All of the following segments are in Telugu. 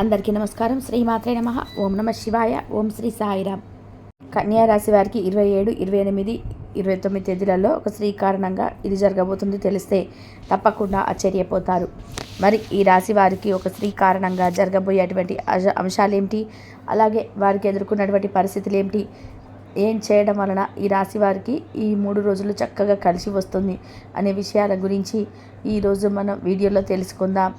అందరికీ నమస్కారం. శ్రీమాత్రే నమః. ఓం నమ శివాయ. ఓం శ్రీ సాయిరామ్. కన్యా రాశి వారికి 27, 28, 29 తేదీలలో ఒక స్త్రీ కారణంగా ఇది జరగబోతుంది తెలిస్తే తప్పకుండా ఆశ్చర్యపోతారు. మరి ఈ రాశి వారికి ఒక స్త్రీ కారణంగా జరగబోయేటువంటి అంశాలు ఏమిటి, అలాగే వారికి ఎదుర్కొన్నటువంటి పరిస్థితులు ఏమిటి, ఏం చేయడం వలన ఈ రాశి వారికి ఈ 3 రోజులు చక్కగా కలిసి వస్తుంది అనే విషయాల గురించి ఈరోజు మనం వీడియోలో తెలుసుకుందాం.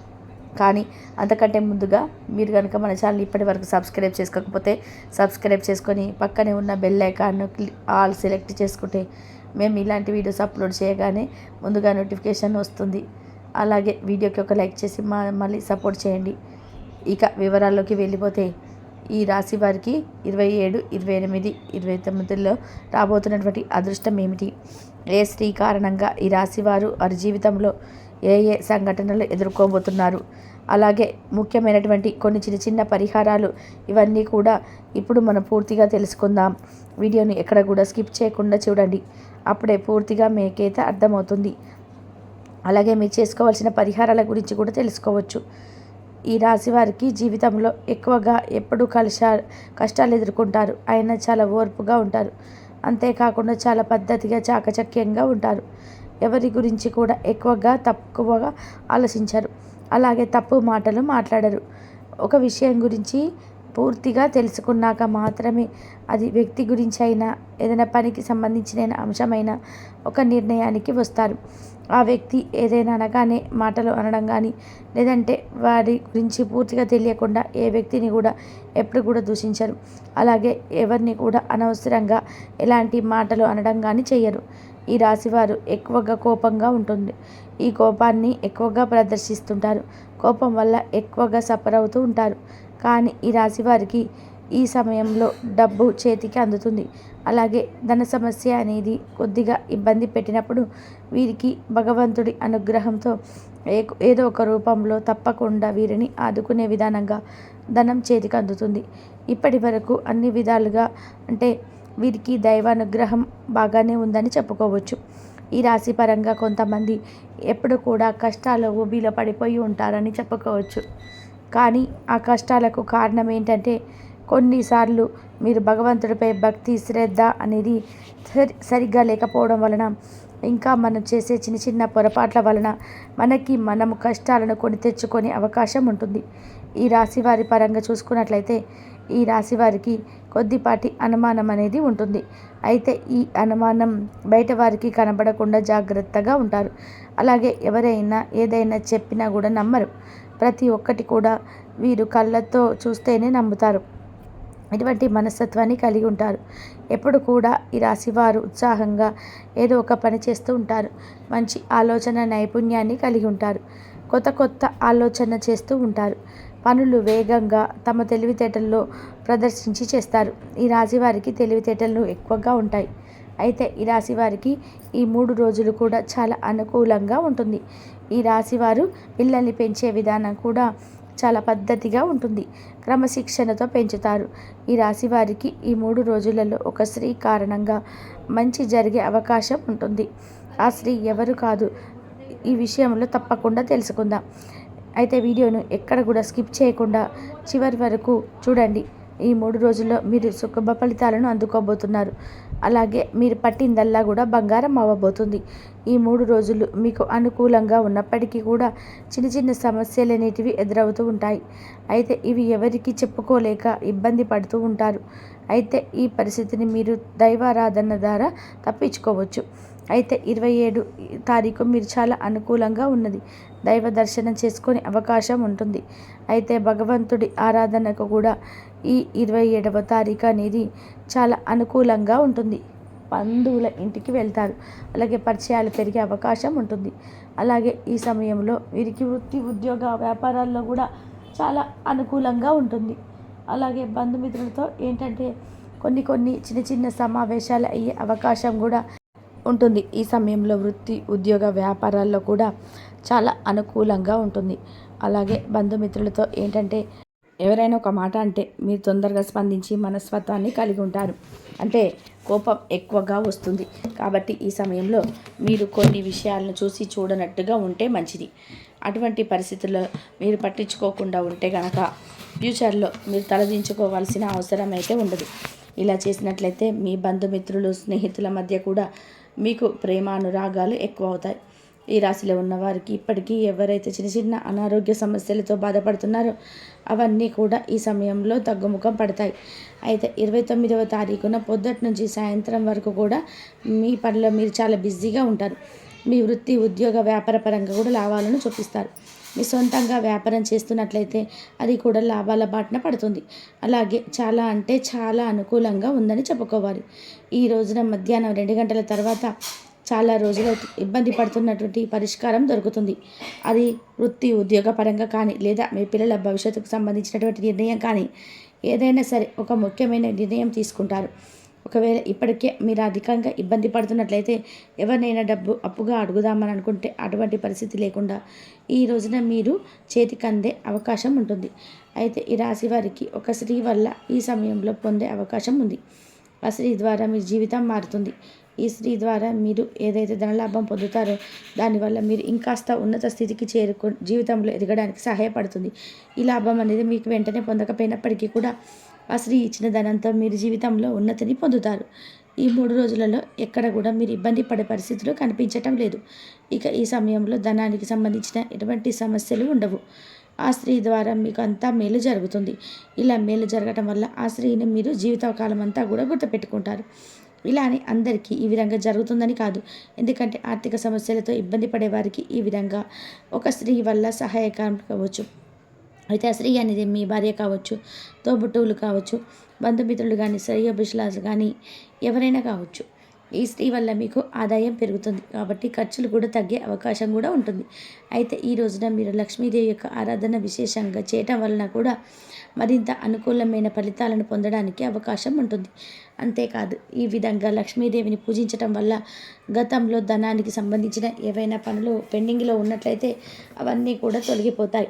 కానీ అంతకంటే ముందుగా మీరు కనుక మన ఛానల్ ఇప్పటి వరకు సబ్స్క్రైబ్ చేసుకోకపోతే సబ్స్క్రైబ్ చేసుకొని పక్కనే ఉన్న బెల్ ఐకాన్ను ఆల్ సెలెక్ట్ చేసుకుంటే మేము ఇలాంటి వీడియోస్ అప్లోడ్ చేయగానే ముందుగా నోటిఫికేషన్ వస్తుంది. అలాగే వీడియోకి ఒక లైక్ చేసి మళ్ళీ సపోర్ట్ చేయండి. ఇక వివరాల్లోకి వెళ్ళిపోతే ఈ రాశి వారికి 27, 28, 29లో రాబోతున్నటువంటి అదృష్టం ఏమిటి, ఏ స్త్రీ కారణంగా ఈ రాశి వారు వారి జీవితంలో ఏ సంఘటనలు ఎదుర్కోబోతున్నారు, అలాగే ముఖ్యమైనటువంటి కొన్ని చిన్న చిన్న పరిహారాలు, ఇవన్నీ కూడా ఇప్పుడు మనం పూర్తిగా తెలుసుకుందాం. వీడియోని ఎక్కడ కూడా స్కిప్ చేయకుండా చూడండి, అప్పుడే పూర్తిగా మీకైతే అర్థమవుతుంది. అలాగే మీరు చేసుకోవాల్సిన పరిహారాల గురించి కూడా తెలుసుకోవచ్చు. ఈ రాశి వారికి జీవితంలో ఎక్కువగా ఎప్పుడూ కష్టాలు ఎదుర్కొంటారు. ఆయన చాలా ఓర్పుగా ఉంటారు. అంతేకాకుండా చాలా పద్ధతిగా చాకచక్యంగా ఉంటారు. ఎవరి గురించి కూడా తక్కువగా ఆలోచించరు. అలాగే తప్పు మాటలు మాట్లాడరు. ఒక విషయం గురించి పూర్తిగా తెలుసుకున్నాక మాత్రమే అది వ్యక్తి గురించి అయినా ఏదైనా పనికి సంబంధించిన అంశమైనా ఒక నిర్ణయానికి వస్తారు. ఆ వ్యక్తి ఏదైనా అనగానే మాటలు అనడం కానీ, లేదంటే వారి గురించి పూర్తిగా తెలియకుండా ఏ వ్యక్తిని కూడా ఎప్పుడు కూడా దూషించరు. అలాగే ఎవరిని కూడా అనవసరంగా ఎలాంటి మాటలు అనడం కానీ చెయ్యరు. ఈ రాశివారు ఎక్కువగా కోపంగా ఉంటుంది. ఈ కోపాన్ని ఎక్కువగా ప్రదర్శిస్తుంటారు. కోపం వల్ల ఎక్కువగా సఫర్ అవుతూ ఉంటారు. కానీ ఈ రాశివారికి ఈ సమయంలో డబ్బు చేతికి అందుతుంది. అలాగే ధన సమస్య అనేది కొద్దిగా ఇబ్బంది పెట్టినప్పుడు వీరికి భగవంతుడి అనుగ్రహంతో ఏదో ఒక రూపంలో తప్పకుండా వీరిని ఆదుకునే విధానంగా ధనం చేతికి అందుతుంది. ఇప్పటి వరకు అన్ని విధాలుగా అంటే వీరికి దైవానుగ్రహం బాగానే ఉందని చెప్పుకోవచ్చు. ఈ రాశి పరంగా కొంతమంది ఎప్పుడు కూడా కష్టాలు ఊబిలో పడిపోయి ఉంటారని చెప్పుకోవచ్చు. కానీ ఆ కష్టాలకు కారణం ఏంటంటే కొన్నిసార్లు మీరు భగవంతుడిపై భక్తి శ్రద్ధ అనేది సరిగ్గా లేకపోవడం వలన, ఇంకా మనం చేసే చిన్న చిన్న పొరపాట్ల వలన మనము కష్టాలను కొని తెచ్చుకునే అవకాశం ఉంటుంది. ఈ రాశి వారి పరంగా చూసుకున్నట్లయితే ఈ రాశి వారికి కొద్దిపాటి అనుమానం అనేది ఉంటుంది. అయితే ఈ అనుమానం బయట వారికి కనబడకుండా జాగ్రత్తగా ఉంటారు. అలాగే ఎవరైనా ఏదైనా చెప్పినా కూడా నమ్మరు. ప్రతి ఒక్కటి కూడా వీరు కళ్ళతో చూస్తేనే నమ్ముతారు. ఇటువంటి మనస్తత్వాన్ని కలిగి ఉంటారు. ఎప్పుడు కూడా ఈ రాశివారు ఉత్సాహంగా ఏదో ఒక పని చేస్తూ ఉంటారు. మంచి ఆలోచన నైపుణ్యాన్ని కలిగి ఉంటారు. కొత్త ఆలోచన చేస్తూ ఉంటారు. పనులు వేగంగా తమ తెలివితేటల్లో ప్రదర్శించి చేస్తారు. ఈ రాశి వారికి తెలివితేటలు ఎక్కువగా ఉంటాయి. అయితే ఈ రాశి వారికి ఈ 3 రోజులు కూడా చాలా అనుకూలంగా ఉంటుంది. ఈ రాశివారు పిల్లల్ని పెంచే విధానం కూడా చాలా పద్ధతిగా ఉంటుంది. క్రమశిక్షణతో పెంచుతారు. ఈ రాశి వారికి ఈ 3 రోజులలో ఒక స్త్రీ కారణంగా మంచి జరిగే అవకాశం ఉంటుంది. ఆ స్త్రీ ఎవరు కాదు, ఈ విషయంలో తప్పకుండా తెలుసుకుందాం. అయితే వీడియోను ఎక్కడ కూడా స్కిప్ చేయకుండా చివరి వరకు చూడండి. ఈ 3 రోజుల్లో మీరు శుభ ఫలితాలను అందుకోబోతున్నారు. అలాగే మీరు పట్టిందల్లా కూడా బంగారం అవ్వబోతుంది. ఈ 3 రోజులు మీకు అనుకూలంగా ఉన్నప్పటికీ కూడా చిన్న చిన్న సమస్యలు అనేటివి ఎదురవుతూ ఉంటాయి. అయితే ఇవి ఎవరికి చెప్పుకోలేక ఇబ్బంది పడుతూ ఉంటారు. అయితే ఈ పరిస్థితిని మీరు దైవారాధన ద్వారా తప్పించుకోవచ్చు. అయితే 27 తారీఖు మీరు చాలా అనుకూలంగా ఉన్నది. దైవ దర్శనం చేసుకునే అవకాశం ఉంటుంది. అయితే భగవంతుడి ఆరాధనకు కూడా ఈ 27వ తారీఖు అనేది చాలా అనుకూలంగా ఉంటుంది. బంధువుల ఇంటికి వెళ్తారు. అలాగే పరిచయాలు పెరిగే అవకాశం ఉంటుంది. అలాగే ఈ సమయంలో వీరికి వృత్తి ఉద్యోగ వ్యాపారాల్లో కూడా చాలా అనుకూలంగా ఉంటుంది. అలాగే బంధుమిత్రులతో ఏంటంటే కొన్ని చిన్న సమావేశాలు అయ్యే అవకాశం కూడా ఉంటుంది. ఈ సమయంలో వృత్తి ఉద్యోగ వ్యాపారాల్లో కూడా చాలా అనుకూలంగా ఉంటుంది. అలాగే బంధుమిత్రులతో ఏంటంటే ఎవరైనా ఒక మాట అంటే మీరు తొందరగా స్పందించి మనస్తత్వాన్ని కలిగి ఉంటారు. అంటే కోపం ఎక్కువగా వస్తుంది. కాబట్టి ఈ సమయంలో మీరు కొన్ని విషయాలను చూసి చూడనట్టుగా ఉంటే మంచిది. అటువంటి పరిస్థితుల్లో మీరు పట్టించుకోకుండా ఉంటే కనుక ఫ్యూచర్లో మీరు తలదించుకోవాల్సిన అవసరం అయితే ఉండదు. ఇలా చేసినట్లయితే మీ బంధుమిత్రులు స్నేహితుల మధ్య కూడా మీకు ప్రేమానురాగాలు ఎక్కువ అవుతాయి. ఈ రాశిలో ఉన్నవారికి ఇప్పటికీ ఎవరైతే చిన్న చిన్న అనారోగ్య సమస్యలతో బాధపడుతున్నారో అవన్నీ కూడా ఈ సమయంలో తగ్గుముఖం పడతాయి. అయితే 29వ తారీఖున పొద్దుటి నుంచి సాయంత్రం వరకు కూడా మీ పనిలో మీరు చాలా బిజీగా ఉంటారు. మీ వృత్తి ఉద్యోగ వ్యాపార పరంగా కూడా లాభాలను చూపిస్తారు. మీ సొంతంగా వ్యాపారం చేస్తున్నట్లయితే అది కూడా లాభాల బాటన పడుతుంది. అలాగే చాలా అంటే చాలా అనుకూలంగా ఉందని చెప్పుకోవాలి. ఈ రోజున మధ్యాహ్నం 2 గంటల తర్వాత చాలా రోజులు ఇబ్బంది పడుతున్నటువంటి పరిష్కారం దొరుకుతుంది. అది వృత్తి ఉద్యోగ పరంగా కానీ లేదా మీ పిల్లల భవిష్యత్తుకు సంబంధించినటువంటి నిర్ణయం కానీ ఏదైనా సరే ఒక ముఖ్యమైన నిర్ణయం తీసుకుంటారు. ఒకవేళ ఇప్పటికే మీరు అధికంగా ఇబ్బంది పడుతున్నట్లయితే ఎవరినైనా డబ్బు అప్పుగా అడుగుదామని అనుకుంటే అటువంటి పరిస్థితి లేకుండా ఈ రోజున మీరు చేతికి అందే అవకాశం ఉంటుంది. అయితే ఈ రాశి వారికి ఒక స్త్రీ వల్ల ఈ సమయంలో పొందే అవకాశం ఉంది. ఆ స్త్రీ ద్వారా మీ జీవితం మారుతుంది. ఈ స్త్రీ ద్వారా మీరు ఏదైతే ధనలాభం పొందుతారో దానివల్ల మీరు ఇంకాస్త ఉన్నత స్థితికి జీవితంలో ఎదగడానికి సహాయపడుతుంది. ఈ లాభం అనేది మీకు వెంటనే పొందకపోయినప్పటికీ కూడా ఆ స్త్రీ ఇచ్చిన ధనంతో మీరు జీవితంలో ఉన్నతిని పొందుతారు. ఈ 3 రోజులలో ఎక్కడ కూడా మీరు ఇబ్బంది పడే పరిస్థితులు కనిపించటం లేదు. ఇక ఈ సమయంలో ధనానికి సంబంధించిన ఎటువంటి సమస్యలు ఉండవు. ఆ స్త్రీ ద్వారా మీకు అంతా మేలు జరుగుతుంది. ఇలా మేలు జరగటం వల్ల ఆ స్త్రీని మీరు జీవితకాలం అంతా కూడా గుర్తుపెట్టుకుంటారు. ఇలా అని అందరికీ ఈ విధంగా జరుగుతుందని కాదు. ఎందుకంటే ఆర్థిక సమస్యలతో ఇబ్బంది పడేవారికి ఈ విధంగా ఒక స్త్రీ వల్ల సహాయకరం కావచ్చు. అయితే ఆ స్త్రీ అనేది మీ భార్య కావచ్చు, తోబుట్టువులు కావచ్చు, బంధుమిత్రులు కానీ, శ్రేయోభిలాషులు కానీ ఎవరైనా కావచ్చు. ఈ స్త్రీ వల్ల మీకు ఆదాయం పెరుగుతుంది కాబట్టి ఖర్చులు కూడా తగ్గే అవకాశం కూడా ఉంటుంది. అయితే ఈ రోజున మీరు లక్ష్మీదేవి యొక్క ఆరాధన విశేషంగా చేయటం వలన కూడా మరింత అనుకూలమైన ఫలితాలను పొందడానికి అవకాశం ఉంటుంది. అంతేకాదు ఈ విధంగా లక్ష్మీదేవిని పూజించటం వల్ల గతంలో ధనానికి సంబంధించిన ఏవైనా పనులు పెండింగ్లో ఉన్నట్లయితే అవన్నీ కూడా తొలగిపోతాయి.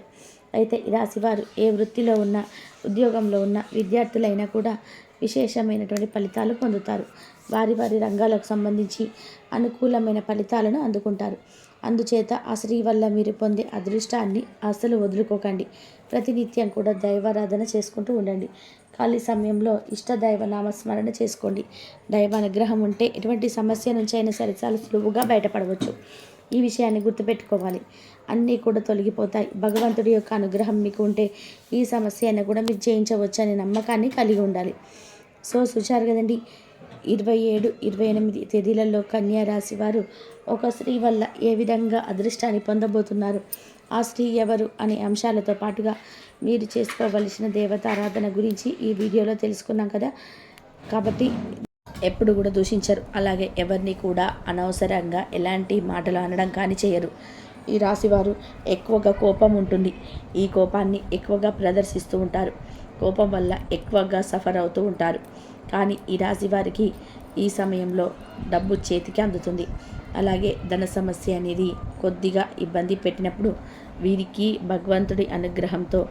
అయితే ఈ రాశివారు ఏ వృత్తిలో ఉన్న ఉద్యోగంలో ఉన్న విద్యార్థులైనా కూడా విశేషమైనటువంటి ఫలితాలు పొందుతారు. వారి వారి రంగాలకు సంబంధించి అనుకూలమైన ఫలితాలను అందుకుంటారు. అందుచేత ఆ స్త్రీ వల్ల మీరు పొందే అదృష్టాన్ని అస్సలు వదులుకోకండి. ప్రతినిత్యం కూడా దైవారాధన చేసుకుంటూ ఉండండి. ఖాళీ సమయంలో ఇష్టదైవ నామస్మరణ చేసుకోండి. దైవ అనుగ్రహం ఉంటే ఎటువంటి సమస్య నుంచి అయినా సరే చాలా సులువుగా బయటపడవచ్చు. ఈ విషయాన్ని గుర్తుపెట్టుకోవాలి. అన్నీ కూడా తొలగిపోతాయి. భగవంతుడి యొక్క అనుగ్రహం మీకు ఉంటే ఈ సమస్య అయినా కూడా మీరు జయించవచ్చు అనే నమ్మకాన్ని కలిగి ఉండాలి. చూశారు కదండి, 27, 28 తేదీలలో కన్యా రాశి వారు ఒక స్త్రీ వల్ల ఏ విధంగా అదృష్టాన్ని పొందబోతున్నారు, ఆ స్త్రీ ఎవరు అనే అంశాలతో పాటుగా మీరు చేసుకోవలసిన దేవతారాధన గురించి ఈ వీడియోలో తెలుసుకున్నాం కదా. కాబట్టి ఎప్పుడు కూడా దూషించరు. అలాగే ఎవరిని కూడా అనవసరంగా ఎలాంటి మాటలు అనడం కానీ చేయరు. ఈ రాశివారు ఎక్కువగా కోపం ఉంటుంది. ఈ కోపాన్ని ఎక్కువగా ప్రదర్శిస్తూ ఉంటారు. కోపం వల్ల ఎక్కువగా సఫర్ అవుతూ ఉంటారు. కానీ ఈ రాశి వారికి ఈ సమయంలో డబ్బు చేతికి అందుతుంది. అలాగే ధన సమస్య అనేది కొద్దిగా ఇబ్బంది పెట్టినప్పుడు వీరికి భగవంతుడి అనుగ్రహంతో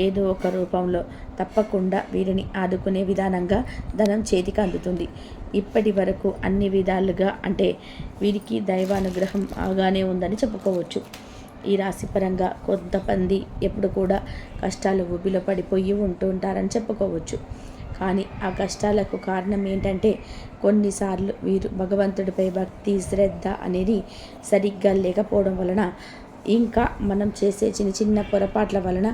ఏదో ఒక రూపంలో తప్పకుండా వీరిని ఆదుకునే విధానంగా ధనం చేతికి అందుతుంది. ఇప్పటి వరకు అన్ని విధాలుగా అంటే వీరికి దైవానుగ్రహం బాగానే ఉందని చెప్పుకోవచ్చు. ఈ రాశిపరంగా కొంతమంది ఎప్పుడు కూడా కష్టాలు ఊబిలో పడిపోయి ఉంటూ ఉంటారని చెప్పుకోవచ్చు. కానీ ఆ కష్టాలకు కారణం ఏంటంటే కొన్నిసార్లు వీరు భగవంతుడిపై భక్తి శ్రద్ధ అనేది సరిగ్గా లేకపోవడం వలన, ఇంకా మనం చేసే చిన్న చిన్న పొరపాట్ల వలన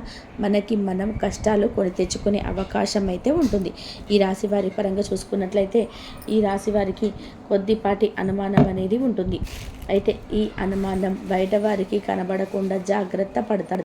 మనం కష్టాలు కొని తెచ్చుకునే అవకాశం అయితే ఉంటుంది. ఈ రాశి వారి పరంగా చూసుకున్నట్లయితే ఈ రాశి వారికి కొద్దిపాటి అనుమానం అనేది ఉంటుంది. అయితే ఈ అనుమానం బయట వారికి కనబడకుండా జాగ్రత్త పడతారు.